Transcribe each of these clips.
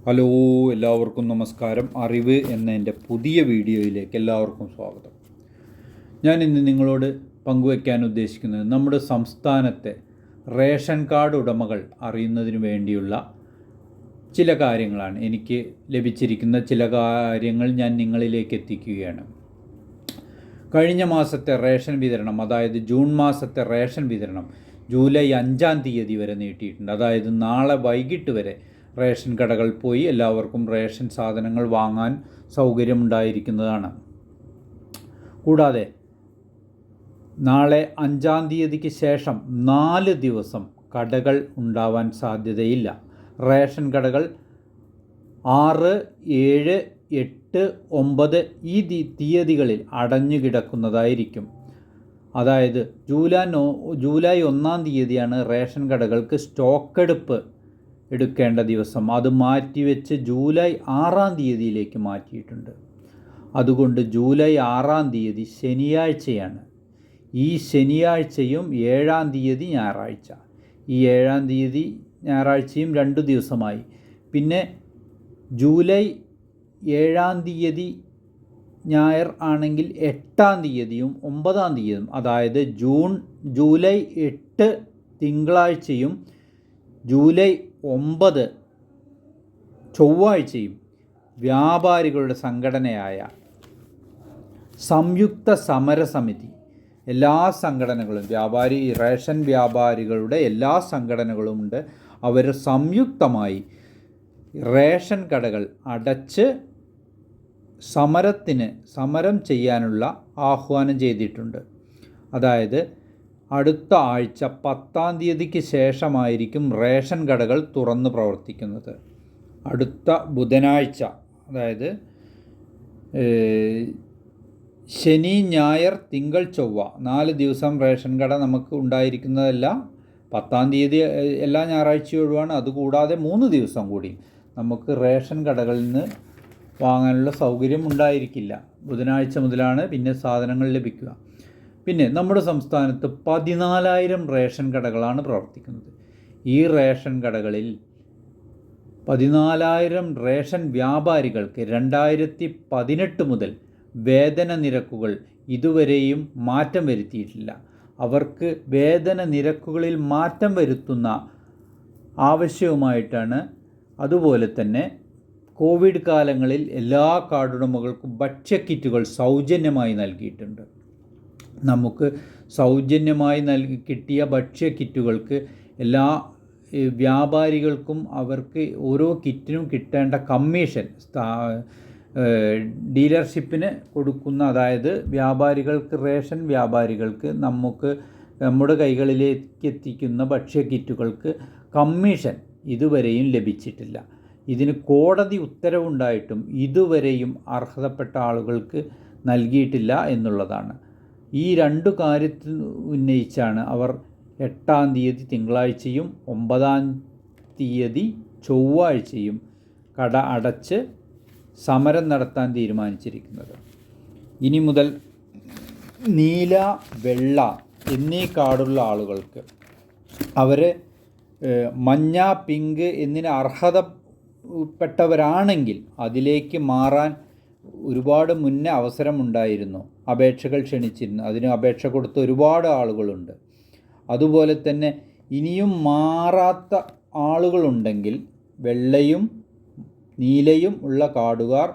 Hello, എല്ലാവർക്കും നമസ്കാരം. അറിവ് എന്ന എൻ്റെ പുതിയ വീഡിയോയിലേക്ക് എല്ലാവർക്കും സ്വാഗതം. ഞാൻ ഇന്ന് നിങ്ങളോട് പങ്കുവയ്ക്കാൻ ഉദ്ദേശിക്കുന്നത് നമ്മുടെ സംസ്ഥാനത്തെ റേഷൻ കാർഡ് ഉടമകൾ അറിയുന്നതിന് വേണ്ടിയുള്ള ചില കാര്യങ്ങളാണ്. എനിക്ക് ലഭിച്ചിരിക്കുന്ന ചില കാര്യങ്ങൾ ഞാൻ നിങ്ങളിലേക്ക് എത്തിക്കുകയാണ്. കഴിഞ്ഞ മാസത്തെ റേഷൻ വിതരണം, അതായത് ജൂൺ മാസത്തെ റേഷൻ വിതരണം ജൂലൈ 5-ാം തീയതി വരെ നീട്ടിയിട്ടുണ്ട്. അതായത് നാളെ വൈകിട്ട് വരെ റേഷൻ കടകൾ പോയി എല്ലാവർക്കും റേഷൻ സാധനങ്ങൾ വാങ്ങാൻ സൗകര്യമുണ്ടായിരിക്കുന്നതാണ്. കൂടാതെ നാളെ 5-ാം തീയതിക്ക് ശേഷം 4 ദിവസം കടകൾ ഉണ്ടാവാൻ സാധ്യതയില്ല. റേഷൻ കടകൾ 6, 7, 8, 9 ഈ തീയതികളിൽ അടഞ്ഞു കിടക്കുന്നതായിരിക്കും. അതായത് ജൂലൈ 1-ാം തീയതിയാണ് റേഷൻ കടകൾക്ക് സ്റ്റോക്കെടുപ്പ് എടുക്കേണ്ട ദിവസം. അത് മാറ്റിവെച്ച് ജൂലൈ 6-ാം തീയതിയിലേക്ക് മാറ്റിയിട്ടുണ്ട്. അതുകൊണ്ട് ജൂലൈ 6-ാം തീയതി ശനിയാഴ്ചയാണ്. ഈ ശനിയാഴ്ചയും 7-ാം തീയതി ഞായറാഴ്ച. ഈ 7-ാം തീയതി ഞായറാഴ്ചയും 2 ദിവസമായി. പിന്നെ ജൂലൈ 7-ാം തീയതി ഞായർ ആണെങ്കിൽ 8-ാം തീയതിയും 9-ാം തീയതിയും, അതായത് ജൂലൈ 8 തിങ്കളാഴ്ചയും ജൂലൈ 9 ചൊവ്വാഴ്ചയും വ്യാപാരികളുടെ സംഘടനയായ സംയുക്ത സമരസമിതി, എല്ലാ സംഘടനകളും, റേഷൻ വ്യാപാരികളുടെ എല്ലാ സംഘടനകളുമുണ്ട്. അവർ സംയുക്തമായി റേഷൻ കടകൾ അടച്ച് സമരം ചെയ്യാനുള്ള ആഹ്വാനം ചെയ്തിട്ടുണ്ട്. അതായത് അടുത്ത ആഴ്ച 10-ാം തീയതിക്ക് ശേഷമായിരിക്കും റേഷൻ കടകൾ തുറന്ന് പ്രവർത്തിക്കുന്നത്. അടുത്ത ബുധനാഴ്ച, അതായത് ശനി, ഞായർ, തിങ്കൾ, ചൊവ്വ 4 ദിവസം റേഷൻ കട നമുക്ക് ഉണ്ടായിരിക്കുന്നതല്ല. 10-ാം തീയതി എല്ലാ ഞായറാഴ്ചയും ഒഴിവാണ്. അതുകൂടാതെ 3 ദിവസം കൂടി നമുക്ക് റേഷൻ കടകളിൽ നിന്ന് വാങ്ങാനുള്ള സൗകര്യം ഉണ്ടായിരിക്കില്ല. ബുധനാഴ്ച മുതലാണ് പിന്നെ സാധനങ്ങൾ ലഭിക്കുക. പിന്നെ നമ്മുടെ സംസ്ഥാനത്ത് 14,000 റേഷൻ കടകളാണ് പ്രവർത്തിക്കുന്നത്. ഈ റേഷൻ കടകളിൽ 14,000 റേഷൻ വ്യാപാരികൾക്ക് 2018 മുതൽ വേതന നിരക്കുകൾ ഇതുവരെയും മാറ്റം വരുത്തിയിട്ടില്ല. അവർക്ക് വേതന നിരക്കുകളിൽ മാറ്റം വരുത്തുന്ന ആവശ്യവുമായിട്ടാണ്. അതുപോലെ തന്നെ കോവിഡ് കാലങ്ങളിൽ എല്ലാ കാർഡുടമകൾക്കും ഭക്ഷ്യക്കിറ്റുകൾ സൗജന്യമായി നൽകിയിട്ടുണ്ട്. നമുക്ക് സൗജന്യമായി കിട്ടിയ ഭക്ഷ്യക്കിറ്റുകൾക്ക് എല്ലാ വ്യാപാരികൾക്കും അവർക്ക് ഓരോ കിറ്റിനും കിട്ടേണ്ട കമ്മീഷൻ ഡീലർഷിപ്പിന് കൊടുക്കുന്ന, അതായത് റേഷൻ വ്യാപാരികൾക്ക് നമ്മുടെ കൈകളിലേക്ക് എത്തിക്കുന്ന ഭക്ഷ്യക്കിറ്റുകൾക്ക് കമ്മീഷൻ ഇതുവരെയും ലഭിച്ചിട്ടില്ല. ഇതിന് കോടതി ഉത്തരവുണ്ടായിട്ടും ഇതുവരെയും അർഹതപ്പെട്ട ആളുകൾക്ക് നൽകിയിട്ടില്ല എന്നുള്ളതാണ്. ഈ 2 കാര്യത്തിൽ ഉന്നയിച്ചാണ് അവർ 8-ാം തീയതി തിങ്കളാഴ്ചയും 9-ാം തീയതി ചൊവ്വാഴ്ചയും കട അടച്ച് സമരം നടത്താൻ തീരുമാനിച്ചിരിക്കുന്നത്. ഇനി മുതൽ നീല, വെള്ള എന്നീ കാർഡുള്ള ആളുകൾക്ക്, അവർ മഞ്ഞ, പിങ്ക് എന്നിന് അർഹതപ്പെട്ടവരാണെങ്കിൽ അതിലേക്ക് മാറാൻ ഒരുപാട് മുന്നേ അവസരമുണ്ടായിരുന്നു. അപേക്ഷകൾ ക്ഷണിച്ചിരുന്നു. അതിന് അപേക്ഷ കൊടുത്ത ഒരുപാട് ആളുകളുണ്ട്. അതുപോലെ തന്നെ ഇനിയും മാറാത്ത ആളുകളുണ്ടെങ്കിൽ വെള്ളയും നീലയും ഉള്ള കാർഡുകാർ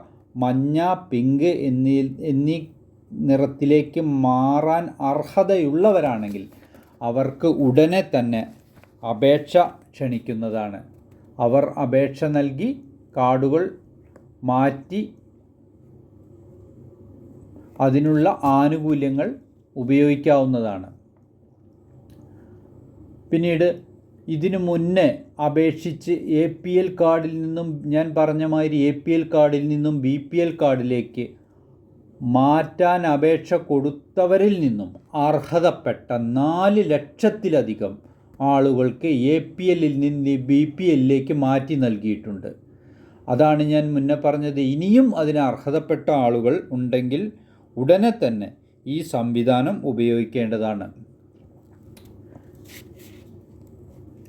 മഞ്ഞ, പിങ്ക് എന്നീ നിറത്തിലേക്ക് മാറാൻ അർഹതയുള്ളവരാണെങ്കിൽ അവർക്ക് ഉടനെ തന്നെ അപേക്ഷ ക്ഷണിക്കുന്നതാണ്. അവർ അപേക്ഷ നൽകി കാർഡുകൾ മാറ്റി അതിനുള്ള ആനുകൂല്യങ്ങൾ ഉപയോഗിക്കാവുന്നതാണ്. പിന്നീട് ഇതിനു മുന്നേ അപേക്ഷിച്ച് APL കാർഡിൽ നിന്നും, ഞാൻ പറഞ്ഞ മാതിരി APL കാർഡിൽ നിന്നും BPL കാർഡിലേക്ക് മാറ്റാൻ അപേക്ഷ കൊടുത്തവരിൽ നിന്നും അർഹതപ്പെട്ട 4 ലക്ഷത്തിലധികം ആളുകൾക്ക് APLൽ നിന്ന് BPLലേക്ക് മാറ്റി നൽകിയിട്ടുണ്ട്. അതാണ് ഞാൻ മുന്നേ പറഞ്ഞത്. ഇനിയും അതിന് അർഹതപ്പെട്ട ആളുകൾ ഉണ്ടെങ്കിൽ ഉടനെ തന്നെ ഈ സംവിധാനം ഉപയോഗിക്കേണ്ടതാണ്.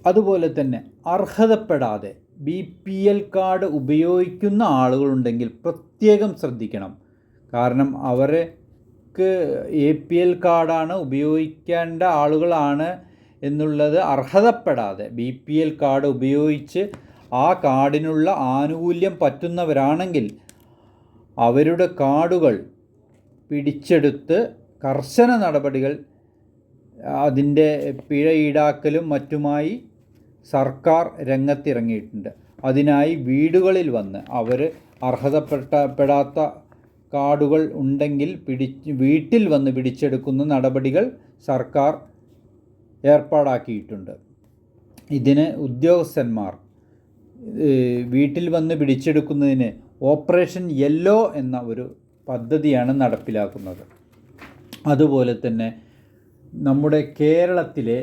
അതുപോലെ തന്നെ അർഹതപ്പെടാതെ BPL കാർഡ് ഉപയോഗിക്കുന്ന ആളുകളുണ്ടെങ്കിൽ പ്രത്യേകം ശ്രദ്ധിക്കണം. കാരണം അവർക്ക് APL കാർഡാണ് ഉപയോഗിക്കേണ്ട ആളുകളാണ് എന്നുള്ളത് അർഹതപ്പെടാതെ BPL കാർഡ് ഉപയോഗിച്ച് ആ കാർഡിനുള്ള ആനുകൂല്യം പറ്റുന്നവരാണെങ്കിൽ അവരുടെ കാർഡുകൾ പിടിച്ചെടുത്ത് കർശന നടപടികൾ, അതിൻ്റെ പിഴ ഈടാക്കലും മറ്റുമായി സർക്കാർ രംഗത്തിറങ്ങിയിട്ടുണ്ട്. അതിനായി വീടുകളിൽ വന്ന് അവർ അർഹതപ്പെടാത്ത കാർഡുകൾ ഉണ്ടെങ്കിൽ വീട്ടിൽ വന്ന് പിടിച്ചെടുക്കുന്ന നടപടികൾ സർക്കാർ ഏർപ്പാടാക്കിയിട്ടുണ്ട്. ഇതിന് ഉദ്യോഗസ്ഥന്മാർ വീട്ടിൽ വന്ന് പിടിച്ചെടുക്കുന്നതിന് ഓപ്പറേഷൻ യെല്ലോ എന്ന ഒരു പദ്ധതിയാണ് നടപ്പിലാക്കുന്നത്. അതുപോലെ തന്നെ നമ്മുടെ കേരളത്തിലെ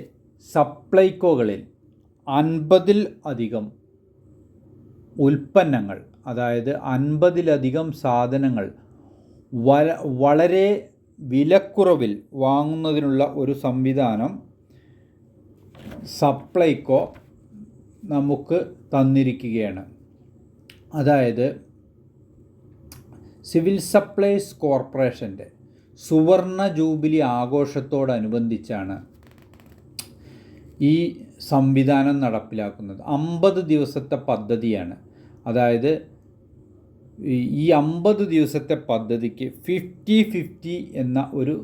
സപ്ലൈകോകളിൽ 50-ൽ അധികം ഉൽപ്പന്നങ്ങൾ, അതായത് 50-ലധികം സാധനങ്ങൾ വളരെ വിലക്കുറവിൽ വാങ്ങുന്നതിനുള്ള ഒരു സംവിധാനം സപ്ലൈകോ നമുക്ക് തന്നിരിക്കുകയാണ്. അതായത് സിവിൽ സപ്ലൈസ് കോർപ്പറേഷൻ്റെ സുവർണ ജൂബിലി ആഘോഷത്തോടനുബന്ധിച്ചാണ് ഈ സംവിധാനം നടപ്പിലാക്കുന്നത്. 50 ദിവസത്തെ പദ്ധതിയാണ്. അതായത് ഈ 50 ദിവസത്തെ പദ്ധതിക്ക് 50-50 എന്ന ഒരു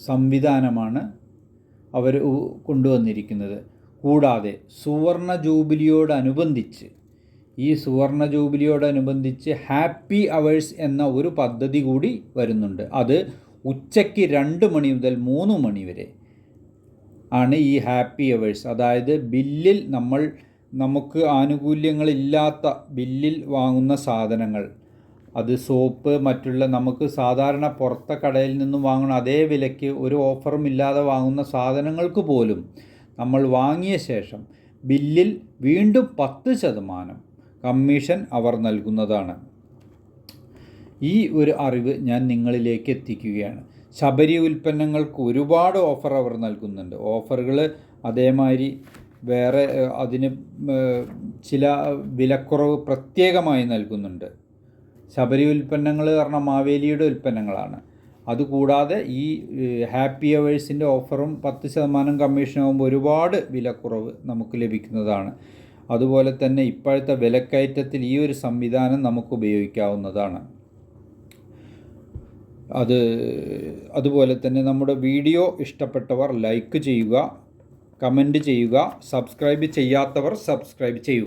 സംവിധാനമാണ് അവർ കൊണ്ടുവന്നിരിക്കുന്നത്. കൂടാതെ സുവർണ ജൂബിലിയോടനുബന്ധിച്ച് ഹാപ്പി അവേഴ്സ് എന്ന ഒരു പദ്ധതി കൂടി വരുന്നുണ്ട്. അത് ഉച്ചയ്ക്ക് 2 മണി മുതൽ 3 മണി വരെ ആണ് ഈ ഹാപ്പി അവേഴ്സ്. അതായത് ബില്ലിൽ നമുക്ക് ആനുകൂല്യങ്ങളില്ലാത്ത ബില്ലിൽ വാങ്ങുന്ന സാധനങ്ങൾ, അത് സോപ്പ്, മറ്റുള്ള നമുക്ക് സാധാരണ പുറത്തെ കടയിൽ നിന്നും വാങ്ങുന്ന അതേ വിലയ്ക്ക് ഒരു ഓഫറും ഇല്ലാതെ വാങ്ങുന്ന സാധനങ്ങൾക്ക് പോലും നമ്മൾ വാങ്ങിയ ശേഷം ബില്ലിൽ വീണ്ടും 10% കമ്മീഷൻ അവർ നൽകുന്നതാണ്. ഈ ഒരു അറിവ് ഞാൻ നിങ്ങളിലേക്ക് എത്തിക്കുകയാണ്. ശബരി ഉൽപ്പന്നങ്ങൾക്ക് ഒരുപാട് ഓഫർ അവർ നൽകുന്നുണ്ട്. ഓഫറുകൾ അതേമാതിരി വേറെ അതിന് ചില വിലക്കുറവ് പ്രത്യേകമായി നൽകുന്നുണ്ട്. ശബരി ഉൽപ്പന്നങ്ങൾ കാരണം മാവേലിയുടെ ഉൽപ്പന്നങ്ങളാണ്. അതുകൂടാതെ ഈ ഹാപ്പി അവേഴ്സിൻ്റെ ഓഫറും 10% കമ്മീഷനാകുമ്പോൾ ഒരുപാട് വിലക്കുറവ് നമുക്ക് ലഭിക്കുന്നതാണ്. അതുപോലെ തന്നെ ഇപ്പോഴത്തെ വിലക്കയറ്റത്തിൽ ഈ ഒരു സംവിധാനം നമുക്ക് ഉപയോഗിക്കാവുന്നതാണ്. അതുപോലെ തന്നെ നമ്മുടെ വീഡിയോ ഇഷ്ടപ്പെട്ടവർ ലൈക്ക് ചെയ്യുക, കമൻറ്റ് ചെയ്യുക, സബ്സ്ക്രൈബ് ചെയ്യാത്തവർ സബ്സ്ക്രൈബ് ചെയ്യുക.